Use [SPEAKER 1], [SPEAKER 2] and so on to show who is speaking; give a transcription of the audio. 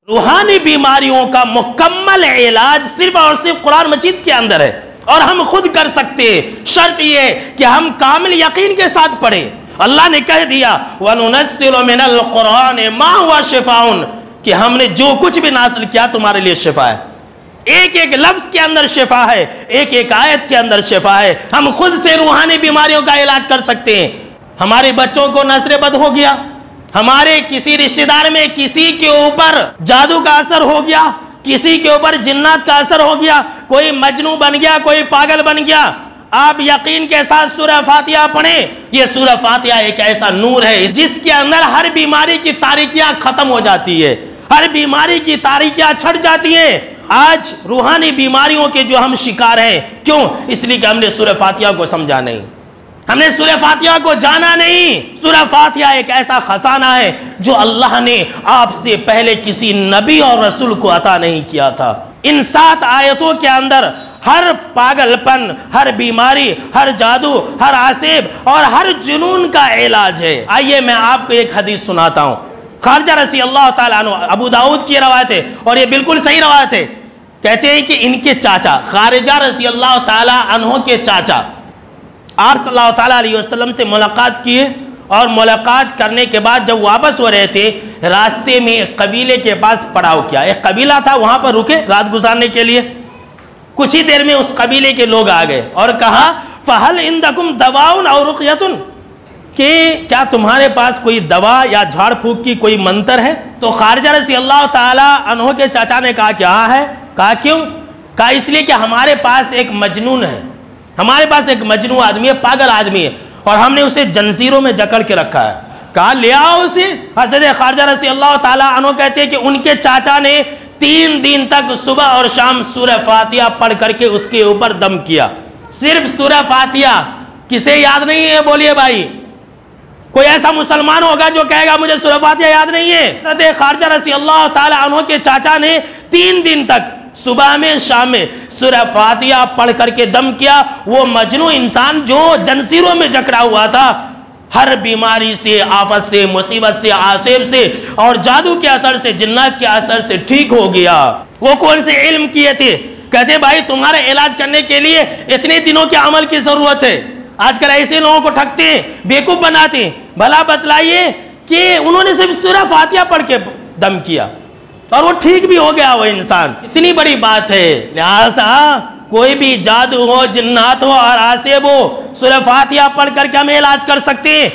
[SPEAKER 1] रूहानी बीमारियों का मुकम्मल इलाज सिर्फ और सिर्फ कुरान मजीद के अंदर है और हम खुद कर सकते हैं। शर्त ये कि हम कामिल यकीन के साथ पढ़ें। अल्लाह ने कह दिया वनुनस्सिलु मिनल कुरान मा हुवा शिफाउन, कि हमने जो कुछ भी नाज़िल किया तुम्हारे लिए शिफा है। एक एक लफ्ज के अंदर शिफा है, एक एक आयत के अंदर शिफा है। हम खुद से रूहानी बीमारियों का इलाज कर सकते हैं। हमारे बच्चों को नजरे बद हो गया, हमारे किसी रिश्तेदार में किसी के ऊपर जादू का असर हो गया, किसी के ऊपर जिन्नात का असर हो गया, कोई मजनू बन गया, कोई पागल बन गया, आप यकीन के साथ सूरह फातिहा पढ़ें। ये सूरह फातिहा एक ऐसा नूर है जिसके अंदर हर बीमारी की तारीकियां खत्म हो जाती है, हर बीमारी की तारीकियां छट जाती हैं। आज रूहानी बीमारियों के जो हम शिकार हैं, क्यों? इसलिए कि हमने सूरह फातिहा को समझा नहीं, हमने सूरह फातिहा को जाना नहीं। सूरह फातिहा एक ऐसा खजाना है जो अल्लाह ने आपसे पहले किसी नबी और रसूल को अता नहीं किया था। इन 7 आयतों के अंदर हर पागलपन, हर बीमारी, हर जादू, हर आसेब और हर जुनून का इलाज है। आइए मैं आपको एक हदीस सुनाता हूँ। खारजा रसी अल्लाह ताला अन्हु, अबू दाऊद की रवायत है और ये बिल्कुल सही रवायत है। कहते हैं कि इनके चाचा खारजा रसी अल्लाह ताला अन्हु के चाचा आप सल्लल्लाहु ताला अलैहि वसल्लम से मुलाकात किए और मुलाकात करने के बाद जब वापस हो रहे थे, रास्ते में एक कबीले के पास पड़ाव किया। एक कबीला था, वहां पर रुके रात गुजारने के लिए। कुछ ही देर में उस कबीले के लोग आ गए और कहा फहल इंदकुम दवाउन और रुक़यतुन, कि क्या तुम्हारे पास कोई दवा या झाड़ फूक की कोई मंत्र है? तो खारजा रज़ी अल्लाह ताला अन्हु के चाचा ने कहा क्या है? कहा क्यों? कहा इसलिए कि हमारे पास एक मजनून है, हमारे पास एक मजनू आदमी है, पागल आदमी है और हमने उसे जंजीरों में जकड़ के रखा है। कहा ले आओ उसे। हज़रत खारजा रज़ी अल्लाह ताला अन्हु कहते हैं कि उनके चाचा ने 3 दिन तक सुबह और शाम सूरह फातिहा पढ़ करके उसके ऊपर दम किया। सिर्फ सूरह फातिहा। किसे याद नहीं है? बोलिए भाई, कोई ऐसा मुसलमान होगा जो कहेगा मुझे सूरह फातिहा याद नहीं है? हज़रत खारजा रज़ी अल्लाह ताला अन्हु के चाचा ने 3 दिन तक सुबह में शाम में सूरह फातिहा पढ़ करके दम किया। वो मजनू इंसान जो जंजीरों में जकड़ा हुआ था, हर बीमारी से, आफत से, मुसीबत से, आसेब से और जादू के असर से, जिन्नात के असर से ठीक हो गया। वो कौन से इल्म किए थे? कहते भाई तुम्हारे इलाज करने के लिए इतने दिनों के अमल की जरूरत है। आजकल ऐसे लोगों को ठगते हैं, बेवकूफ बनाते हैं। भला बतलाइए कि उन्होंने सिर्फ सूरह फातिहा पढ़ के दम किया और वो ठीक भी हो गया वो इंसान। इतनी बड़ी बात है। लिहाजा कोई भी जादू हो, जिन्नात हो और आसेब हो, सूरह फातिहा पढ़ करके हम इलाज कर सकते हैं।